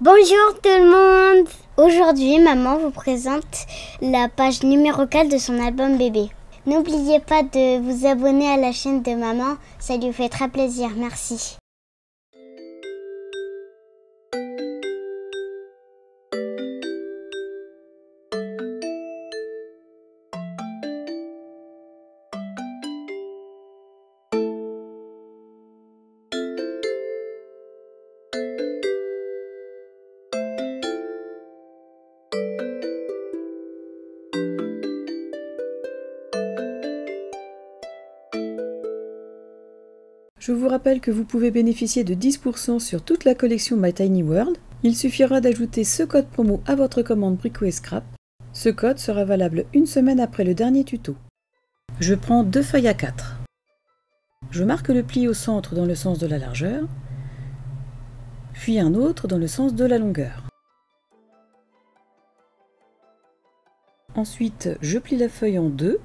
Bonjour tout le monde! Aujourd'hui, maman vous présente la page numéro 4 de son album bébé. N'oubliez pas de vous abonner à la chaîne de maman, ça lui fait très plaisir, merci. Je vous rappelle que vous pouvez bénéficier de 10% sur toute la collection My Tiny World. Il suffira d'ajouter ce code promo à votre commande Brico et Scrap. Ce code sera valable une semaine après le dernier tuto. Je prends 2 feuilles A4. Je marque le pli au centre dans le sens de la largeur, puis un autre dans le sens de la longueur. Ensuite, je plie la feuille en deux,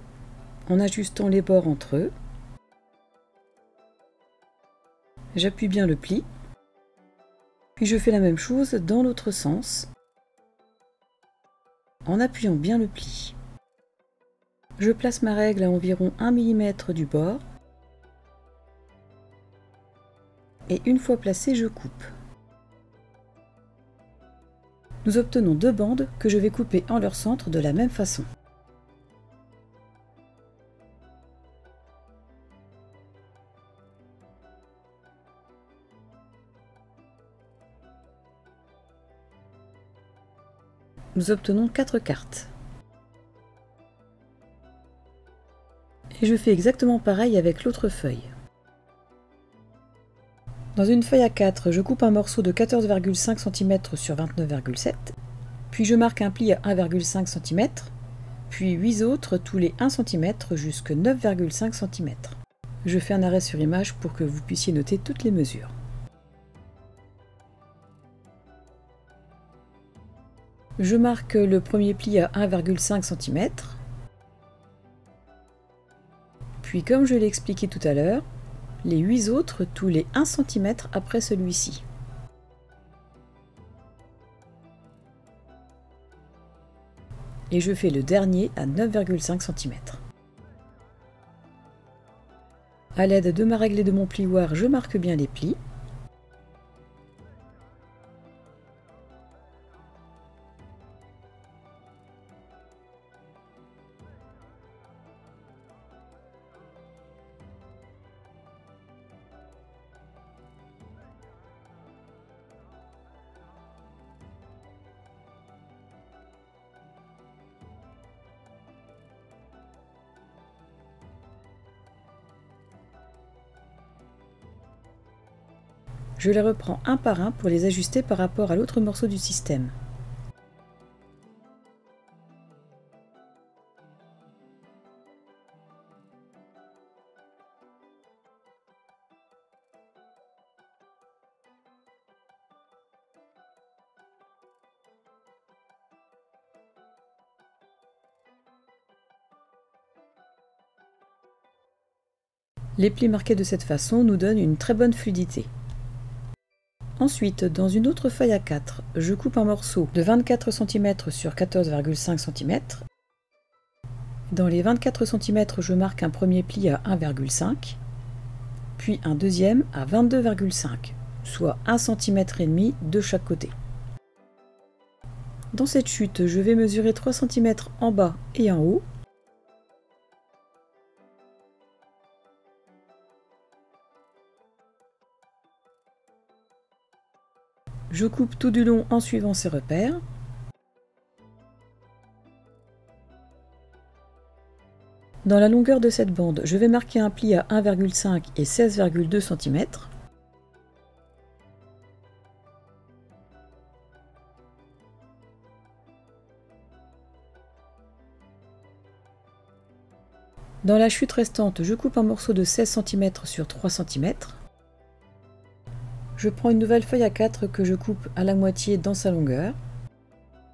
en ajustant les bords entre eux. J'appuie bien le pli, puis je fais la même chose dans l'autre sens, en appuyant bien le pli. Je place ma règle à environ 1 mm du bord, et une fois placée, je coupe. Nous obtenons 2 bandes que je vais couper en leur centre de la même façon. Nous obtenons 4 cartes. Et je fais exactement pareil avec l'autre feuille. Dans une feuille A4, je coupe un morceau de 14,5 cm sur 29,7 cm, puis je marque un pli à 1,5 cm, puis 8 autres tous les 1 cm jusqu'à 9,5 cm. Je fais un arrêt sur image pour que vous puissiez noter toutes les mesures. Je marque le premier pli à 1,5 cm, puis comme je l'ai expliqué tout à l'heure, les 8 autres tous les 1 cm après celui-ci. Et je fais le dernier à 9,5 cm. À l'aide de ma règle et de mon plioir, je marque bien les plis. Je les reprends un par un pour les ajuster par rapport à l'autre morceau du système. Les plis marqués de cette façon nous donnent une très bonne fluidité. Ensuite, dans une autre feuille A4, je coupe un morceau de 24 cm sur 14,5 cm. Dans les 24 cm, je marque un premier pli à 1,5, puis un deuxième à 22,5, soit 1,5 cm de chaque côté. Dans cette chute, je vais mesurer 3 cm en bas et en haut. Je coupe tout du long en suivant ces repères. Dans la longueur de cette bande, je vais marquer un pli à 1,5 et 16,2 cm. Dans la chute restante, je coupe un morceau de 16 cm sur 3 cm. Je prends une nouvelle feuille A4 que je coupe à la moitié dans sa longueur.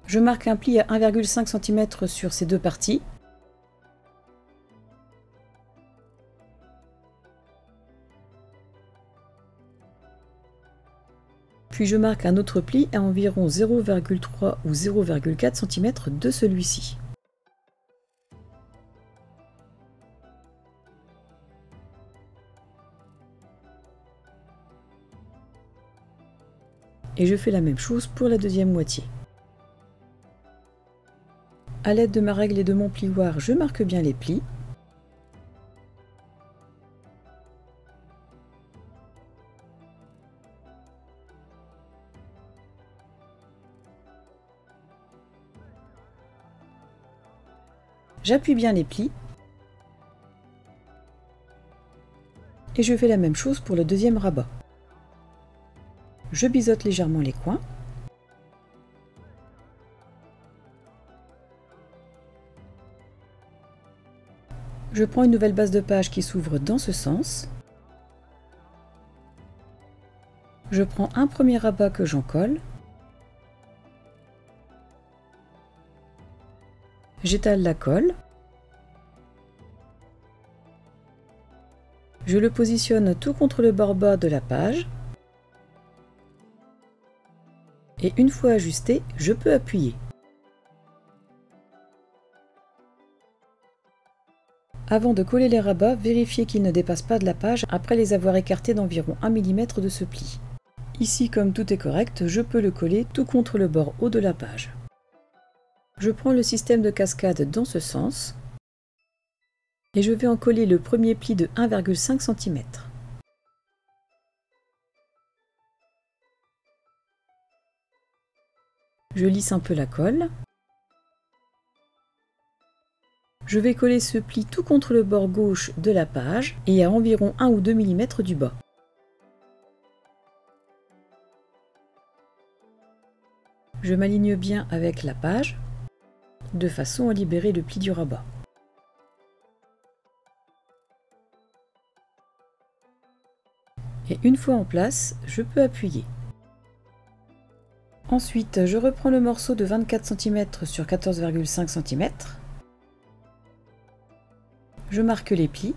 Je marque un pli à 1,5 cm sur ces deux parties. Puis je marque un autre pli à environ 0,3 ou 0,4 cm de celui-ci. Et je fais la même chose pour la deuxième moitié. À l'aide de ma règle et de mon plioir, je marque bien les plis. J'appuie bien les plis. Et je fais la même chose pour le deuxième rabat. Je biseaute légèrement les coins. Je prends une nouvelle base de page qui s'ouvre dans ce sens. Je prends un premier rabat que j'encolle. J'étale la colle. Je le positionne tout contre le bord bas de la page. Et une fois ajusté, je peux appuyer. Avant de coller les rabats, vérifiez qu'ils ne dépassent pas de la page après les avoir écartés d'environ 1 mm de ce pli. Ici, comme tout est correct, je peux le coller tout contre le bord haut de la page. Je prends le système de cascade dans ce sens et je vais en coller le premier pli de 1,5 cm. Je lisse un peu la colle. Je vais coller ce pli tout contre le bord gauche de la page et à environ 1 ou 2 mm du bas. Je m'aligne bien avec la page de façon à libérer le pli du rabat. Et une fois en place, je peux appuyer. Ensuite, je reprends le morceau de 24 cm sur 14,5 cm. Je marque les plis.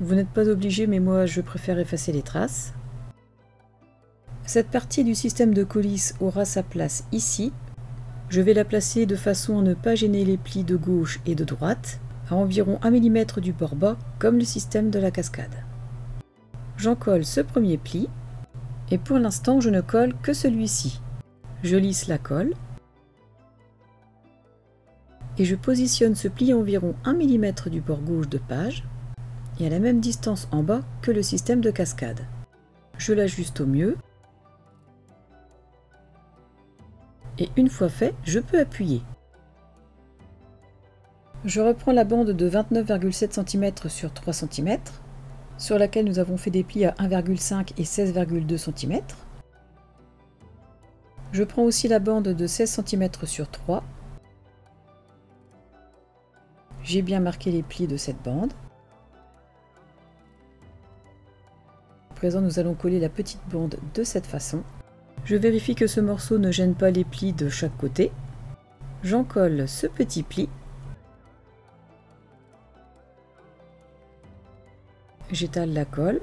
Vous n'êtes pas obligé, mais moi je préfère effacer les traces. Cette partie du système de coulisse aura sa place ici. Je vais la placer de façon à ne pas gêner les plis de gauche et de droite, à environ 1 mm du bord bas, comme le système de la cascade. J'encolle ce premier pli, et pour l'instant je ne colle que celui-ci. Je lisse la colle, et je positionne ce pli à environ 1 mm du bord gauche de page, et à la même distance en bas que le système de cascade. Je l'ajuste au mieux, et une fois fait, je peux appuyer. Je reprends la bande de 29,7 cm sur 3 cm, sur laquelle nous avons fait des plis à 1,5 et 16,2 cm. Je prends aussi la bande de 16 cm sur 3. J'ai bien marqué les plis de cette bande. À présent, nous allons coller la petite bande de cette façon. Je vérifie que ce morceau ne gêne pas les plis de chaque côté. J'encolle ce petit pli. J'étale la colle.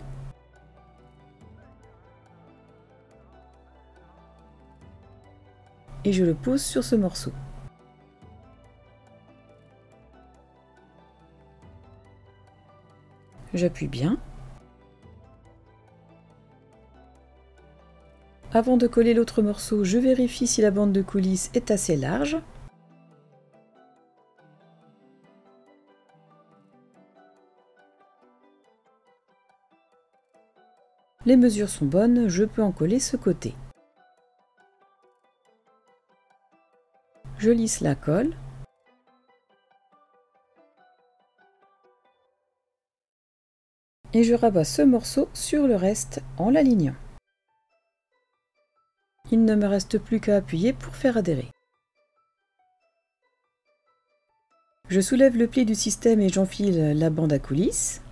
Et je le pose sur ce morceau. J'appuie bien. Avant de coller l'autre morceau, je vérifie si la bande de coulisse est assez large. Les mesures sont bonnes, je peux en coller ce côté. Je lisse la colle. Et je rabats ce morceau sur le reste en l'alignant. Il ne me reste plus qu'à appuyer pour faire adhérer. Je soulève le pli du système et j'enfile la bande à coulisse.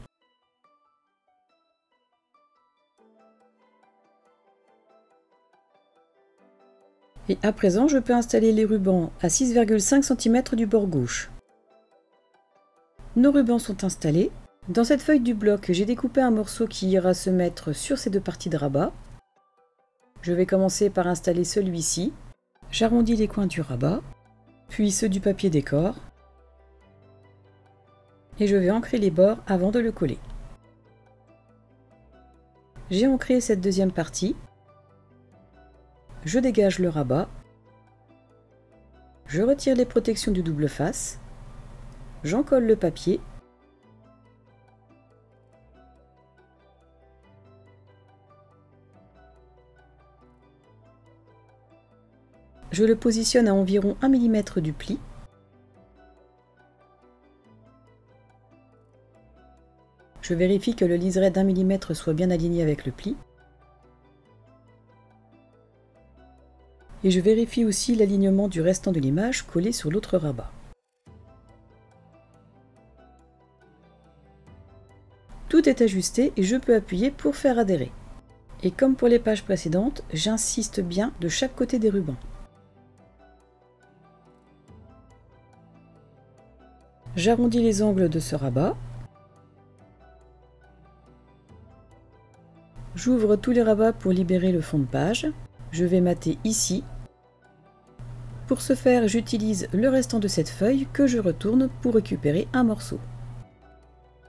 Et à présent, je peux installer les rubans à 6,5 cm du bord gauche. Nos rubans sont installés. Dans cette feuille du bloc, j'ai découpé un morceau qui ira se mettre sur ces deux parties de rabat. Je vais commencer par installer celui-ci. J'arrondis les coins du rabat, puis ceux du papier décor. Et je vais ancrer les bords avant de le coller. J'ai ancré cette deuxième partie. Je dégage le rabat. Je retire les protections du double face. J'encolle le papier. Je le positionne à environ 1 mm du pli. Je vérifie que le liseré d'1 mm soit bien aligné avec le pli. Et je vérifie aussi l'alignement du restant de l'image collé sur l'autre rabat. Tout est ajusté et je peux appuyer pour faire adhérer. Et comme pour les pages précédentes, j'insiste bien de chaque côté des rubans. J'arrondis les angles de ce rabat. J'ouvre tous les rabats pour libérer le fond de page. Je vais mater ici. Pour ce faire, j'utilise le restant de cette feuille que je retourne pour récupérer un morceau.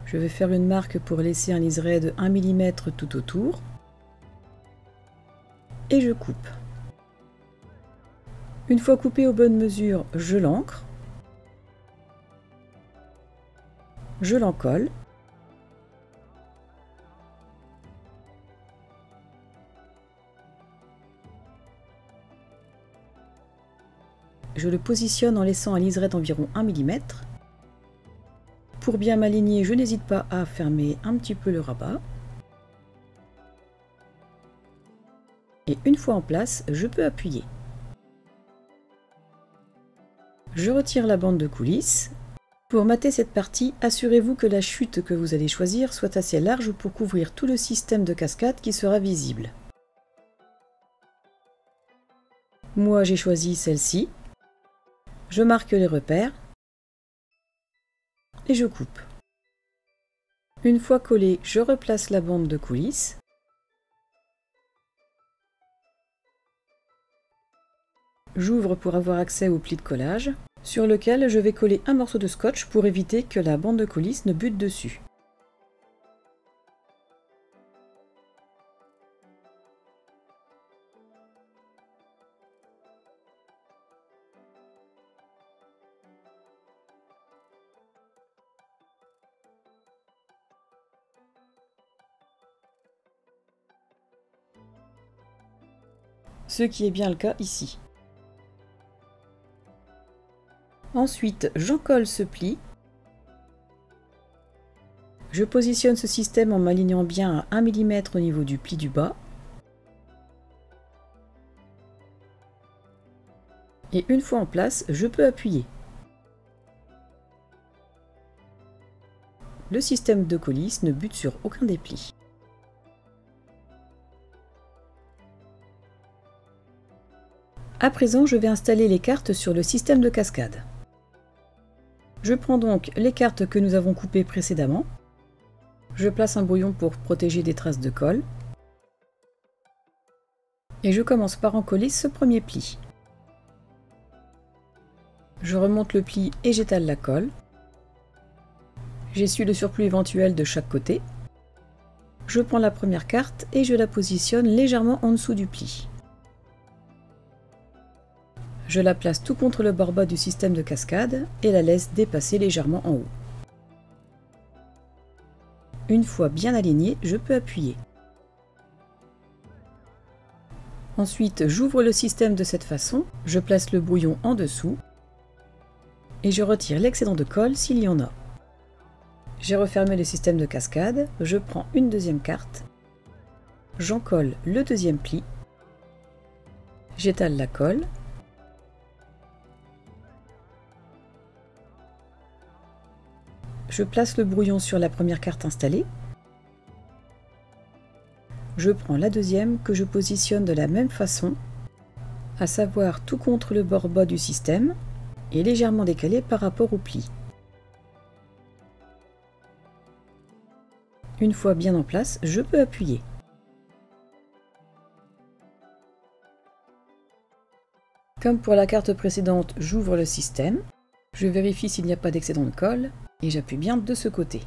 Je vais faire une marque pour laisser un liseré de 1 mm tout autour. Et je coupe. Une fois coupé aux bonnes mesures, je l'ancre. Je l'encolle. Je le positionne en laissant un liseré d'environ 1 mm. Pour bien m'aligner, je n'hésite pas à fermer un petit peu le rabat. Et une fois en place, je peux appuyer. Je retire la bande de coulisses. Pour mater cette partie, assurez-vous que la chute que vous allez choisir soit assez large pour couvrir tout le système de cascade qui sera visible. Moi, j'ai choisi celle-ci. Je marque les repères et je coupe. Une fois collé, je replace la bande de coulisses. J'ouvre pour avoir accès au pli de collage, sur lequel je vais coller un morceau de scotch pour éviter que la bande de coulisses ne bute dessus. Ce qui est bien le cas ici. Ensuite, j'encolle ce pli. Je positionne ce système en m'alignant bien à 1 mm au niveau du pli du bas. Et une fois en place, je peux appuyer. Le système de coulisse ne bute sur aucun des plis. À présent, je vais installer les cartes sur le système de cascade. Je prends donc les cartes que nous avons coupées précédemment. Je place un brouillon pour protéger des traces de colle. Et je commence par en coller ce premier pli. Je remonte le pli et j'étale la colle. J'essuie le surplus éventuel de chaque côté. Je prends la première carte et je la positionne légèrement en dessous du pli. Je la place tout contre le bord bas du système de cascade et la laisse dépasser légèrement en haut. Une fois bien alignée, je peux appuyer. Ensuite, j'ouvre le système de cette façon, je place le brouillon en dessous et je retire l'excédent de colle s'il y en a. J'ai refermé le système de cascade, je prends une deuxième carte, j'encolle le deuxième pli, j'étale la colle, je place le brouillon sur la première carte installée. Je prends la deuxième que je positionne de la même façon, à savoir tout contre le bord bas du système et légèrement décalé par rapport au pli. Une fois bien en place, je peux appuyer. Comme pour la carte précédente, j'ouvre le système, je vérifie s'il n'y a pas d'excédent de colle et j'appuie bien de ce côté.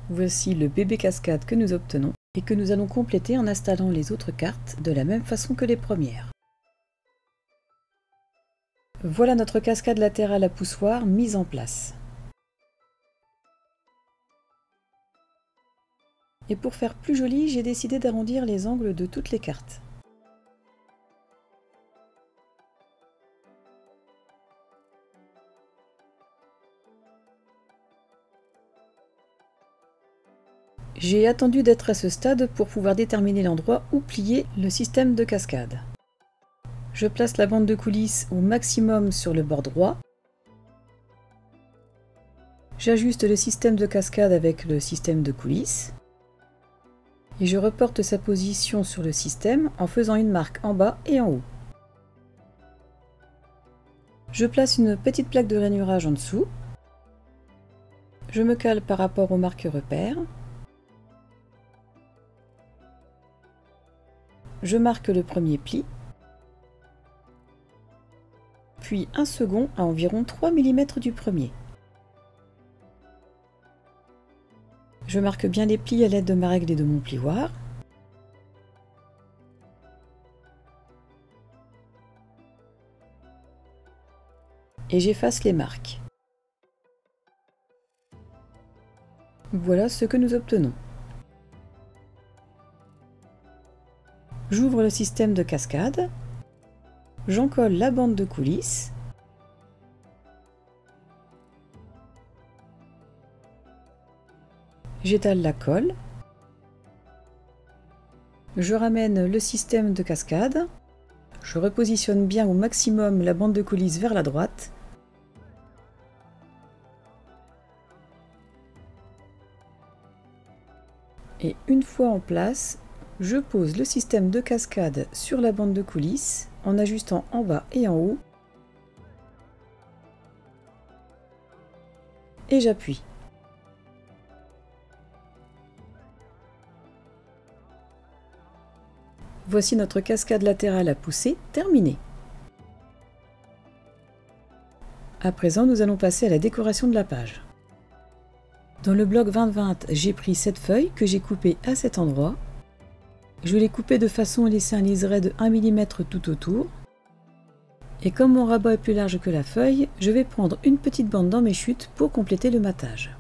Voici le bébé cascade que nous obtenons et que nous allons compléter en installant les autres cartes de la même façon que les premières. Voilà notre cascade latérale à poussoir mise en place. Et pour faire plus joli, j'ai décidé d'arrondir les angles de toutes les cartes. J'ai attendu d'être à ce stade pour pouvoir déterminer l'endroit où plier le système de cascade. Je place la bande de coulisses au maximum sur le bord droit. J'ajuste le système de cascade avec le système de coulisses. Et je reporte sa position sur le système en faisant une marque en bas et en haut. Je place une petite plaque de rainurage en dessous. Je me cale par rapport aux marques repères. Je marque le premier pli, puis un second à environ 3 mm du premier. Je marque bien les plis à l'aide de ma règle et de mon plioir. Et j'efface les marques. Voilà ce que nous obtenons. J'ouvre le système de cascade, j'encolle la bande de coulisses, j'étale la colle, je ramène le système de cascade, je repositionne bien au maximum la bande de coulisses vers la droite, et une fois en place, je pose le système de cascade sur la bande de coulisses en ajustant en bas et en haut et j'appuie. Voici notre cascade latérale à pousser terminée. À présent, nous allons passer à la décoration de la page. Dans le bloc 20-20, j'ai pris cette feuille que j'ai coupée à cet endroit. Je l'ai coupée de façon à laisser un liseré de 1 mm tout autour. Et comme mon rabat est plus large que la feuille, je vais prendre une petite bande dans mes chutes pour compléter le matage.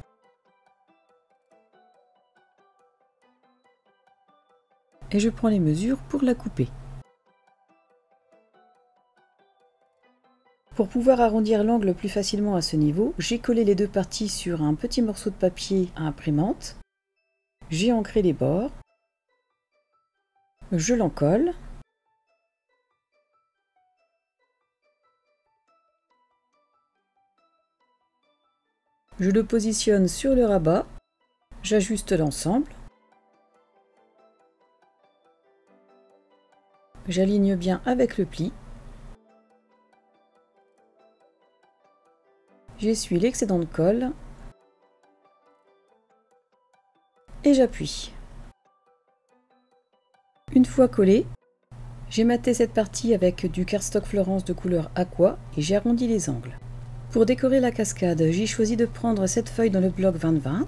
Et je prends les mesures pour la couper. Pour pouvoir arrondir l'angle plus facilement à ce niveau, j'ai collé les deux parties sur un petit morceau de papier à imprimante. J'ai ancré les bords. Je l'encolle. Je le positionne sur le rabat. J'ajuste l'ensemble. J'aligne bien avec le pli. J'essuie l'excédent de colle. Et j'appuie. Une fois collé, j'ai matté cette partie avec du cardstock Florence de couleur aqua et j'ai arrondi les angles. Pour décorer la cascade, j'ai choisi de prendre cette feuille dans le bloc 20-20.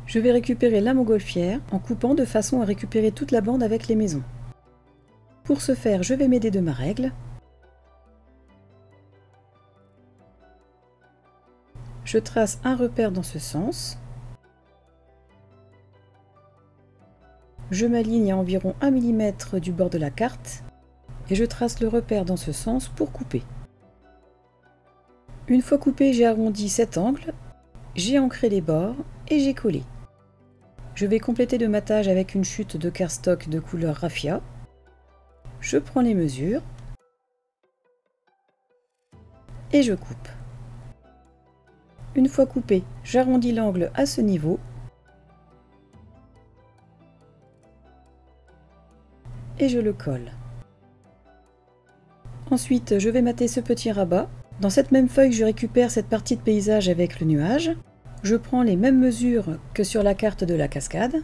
Je vais récupérer la montgolfière en coupant de façon à récupérer toute la bande avec les maisons. Pour ce faire, je vais m'aider de ma règle. Je trace un repère dans ce sens. Je m'aligne à environ 1 mm du bord de la carte et je trace le repère dans ce sens pour couper. Une fois coupé, j'ai arrondi cet angle, j'ai ancré les bords et j'ai collé. Je vais compléter le matage avec une chute de cardstock de couleur raffia. Je prends les mesures et je coupe. Une fois coupé, j'arrondis l'angle à ce niveau et je le colle. Ensuite, je vais mater ce petit rabat Dans cette même feuille, je récupère cette partie de paysage avec le nuage. Je prends les mêmes mesures que sur la carte de la cascade.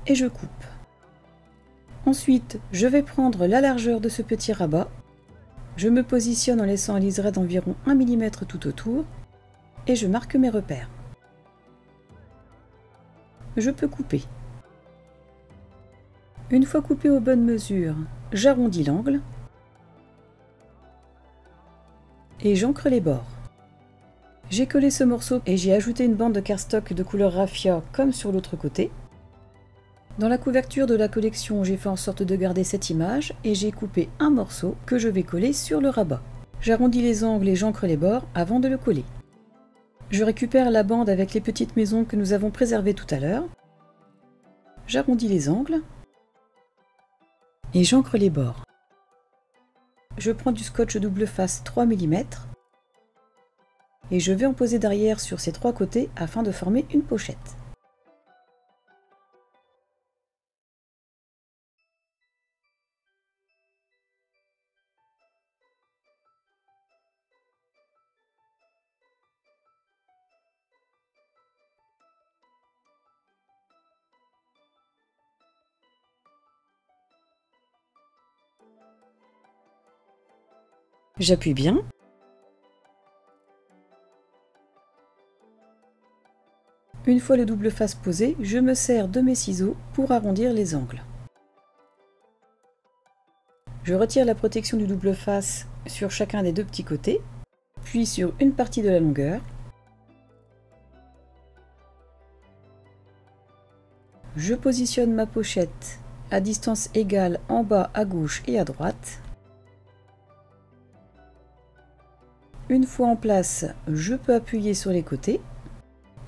Et je coupe. Ensuite, je vais prendre la largeur de ce petit rabat. Je me positionne en laissant un liseré d'environ 1 mm tout autour et je marque mes repères. Je peux couper. Une fois coupé aux bonnes mesures, j'arrondis l'angle et j'encre les bords. J'ai collé ce morceau et j'ai ajouté une bande de cardstock de couleur raffia comme sur l'autre côté. Dans la couverture de la collection, j'ai fait en sorte de garder cette image et j'ai coupé un morceau que je vais coller sur le rabat. J'arrondis les angles et j'encre les bords avant de le coller. Je récupère la bande avec les petites maisons que nous avons préservées tout à l'heure. J'arrondis les angles et j'encre les bords. Je prends du scotch double face 3 mm et je vais en poser derrière sur ces trois côtés afin de former une pochette. J'appuie bien. Une fois le double face posé, je me sers de mes ciseaux pour arrondir les angles. Je retire la protection du double face sur chacun des deux petits côtés, puis sur une partie de la longueur. Je positionne ma pochette à distance égale en bas à gauche et à droite. Une fois en place, je peux appuyer sur les côtés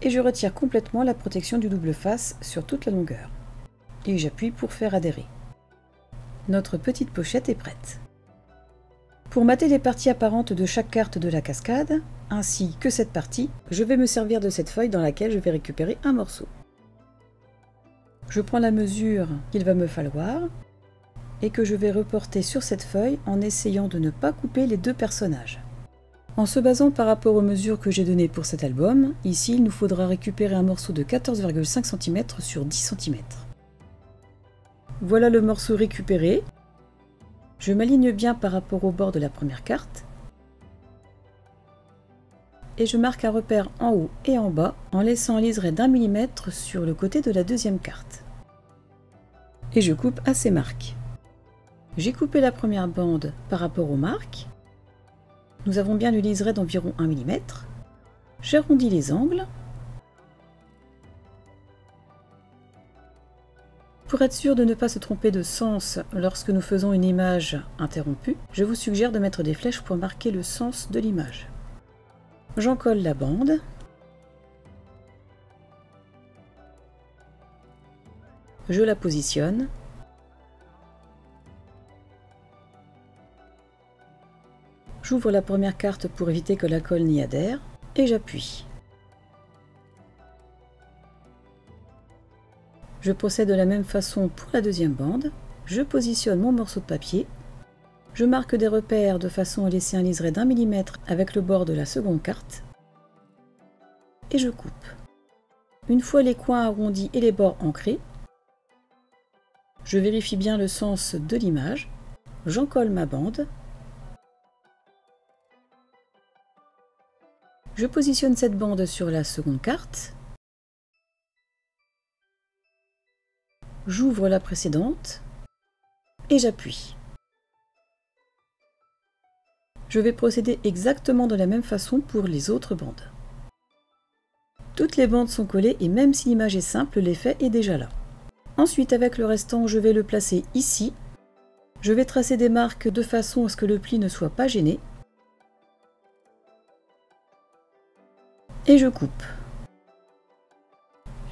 et je retire complètement la protection du double face sur toute la longueur. Et j'appuie pour faire adhérer. Notre petite pochette est prête. Pour mater les parties apparentes de chaque carte de la cascade, ainsi que cette partie, je vais me servir de cette feuille dans laquelle je vais récupérer un morceau. Je prends la mesure qu'il va me falloir et que je vais reporter sur cette feuille en essayant de ne pas couper les deux personnages. En se basant par rapport aux mesures que j'ai données pour cet album, ici il nous faudra récupérer un morceau de 14,5 cm sur 10 cm. Voilà le morceau récupéré. Je m'aligne bien par rapport au bord de la première carte. Et je marque un repère en haut et en bas en laissant un liseré d'1 mm sur le côté de la deuxième carte. Et je coupe à ces marques. J'ai coupé la première bande par rapport aux marques. Nous avons bien le liseré d'environ 1 mm. J'arrondis les angles. Pour être sûr de ne pas se tromper de sens lorsque nous faisons une image interrompue, je vous suggère de mettre des flèches pour marquer le sens de l'image. J'en colle la bande. Je la positionne. J'ouvre la première carte pour éviter que la colle n'y adhère et j'appuie. Je procède de la même façon pour la deuxième bande. Je positionne mon morceau de papier. Je marque des repères de façon à laisser un liseré d'1 mm avec le bord de la seconde carte. Et je coupe. Une fois les coins arrondis et les bords ancrés, je vérifie bien le sens de l'image. J'en colle ma bande. Je positionne cette bande sur la seconde carte. J'ouvre la précédente et j'appuie. Je vais procéder exactement de la même façon pour les autres bandes. Toutes les bandes sont collées et même si l'image est simple, l'effet est déjà là. Ensuite, avec le restant, je vais le placer ici. Je vais tracer des marques de façon à ce que le pli ne soit pas gêné. Et je coupe.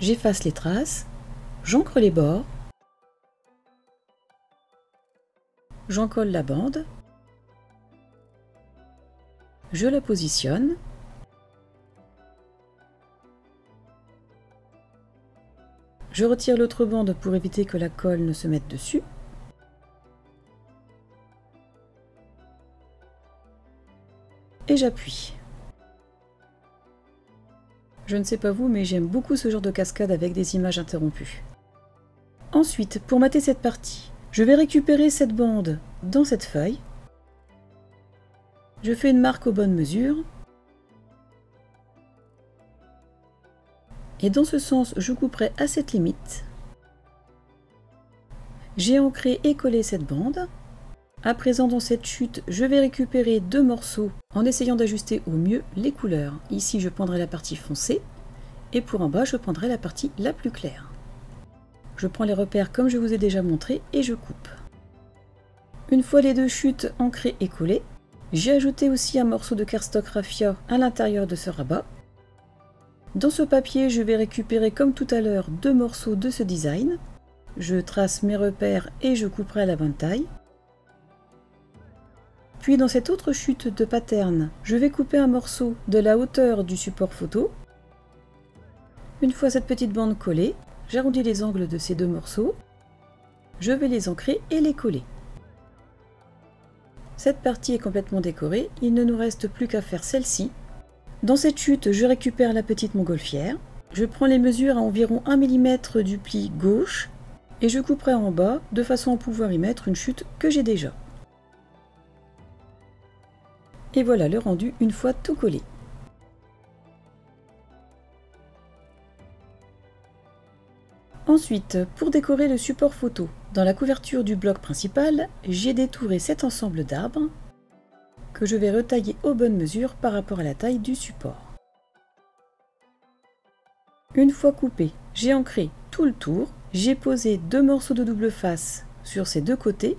J'efface les traces, j'encre les bords, j'en colle la bande, je la positionne, . Je retire l'autre bande pour éviter que la colle ne se mette dessus. Et j'appuie. Je ne sais pas vous, mais j'aime beaucoup ce genre de cascade avec des images interrompues. Ensuite, pour mater cette partie, je vais récupérer cette bande dans cette feuille. Je fais une marque aux bonnes mesures. Et dans ce sens, je couperai à cette limite. J'ai ancré et collé cette bande. À présent, dans cette chute, je vais récupérer 2 morceaux en essayant d'ajuster au mieux les couleurs. Ici, je prendrai la partie foncée et pour en bas, je prendrai la partie la plus claire. Je prends les repères comme je vous ai déjà montré et je coupe. Une fois les 2 chutes ancrées et collées, j'ai ajouté aussi un morceau de cardstock raffia à l'intérieur de ce rabat. Dans ce papier, je vais récupérer comme tout à l'heure 2 morceaux de ce design. Je trace mes repères et je couperai à la bonne taille. Puis dans cette autre chute de pattern, je vais couper un morceau de la hauteur du support photo. Une fois cette petite bande collée, j'arrondis les angles de ces 2 morceaux. Je vais les ancrer et les coller. Cette partie est complètement décorée, il ne nous reste plus qu'à faire celle-ci. Dans cette chute, je récupère la petite montgolfière. Je prends les mesures à environ 1 mm du pli gauche et je couperai en bas de façon à pouvoir y mettre une chute que j'ai déjà. Et voilà le rendu une fois tout collé. Ensuite, pour décorer le support photo, dans la couverture du bloc principal, j'ai détouré cet ensemble d'arbres que je vais retailler aux bonnes mesures par rapport à la taille du support. Une fois coupé, j'ai ancré tout le tour, j'ai posé 2 morceaux de double face sur ces 2 côtés.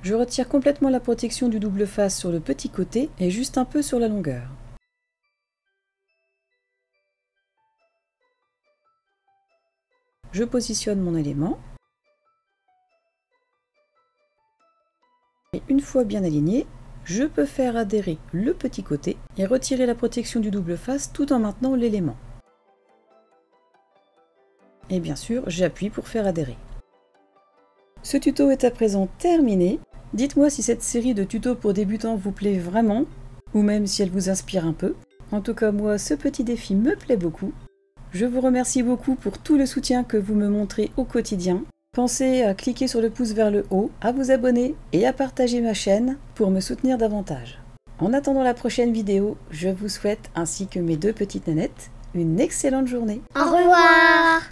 Je retire complètement la protection du double face sur le petit côté et juste un peu sur la longueur. Je positionne mon élément. Et une fois bien aligné, je peux faire adhérer le petit côté et retirer la protection du double face tout en maintenant l'élément. Et bien sûr, j'appuie pour faire adhérer. Ce tuto est à présent terminé. Dites-moi si cette série de tutos pour débutants vous plaît vraiment, ou même si elle vous inspire un peu. En tout cas, moi, ce petit défi me plaît beaucoup. Je vous remercie beaucoup pour tout le soutien que vous me montrez au quotidien. Pensez à cliquer sur le pouce vers le haut, à vous abonner et à partager ma chaîne pour me soutenir davantage. En attendant la prochaine vidéo, je vous souhaite, ainsi que mes 2 petites nanettes, une excellente journée. Au revoir.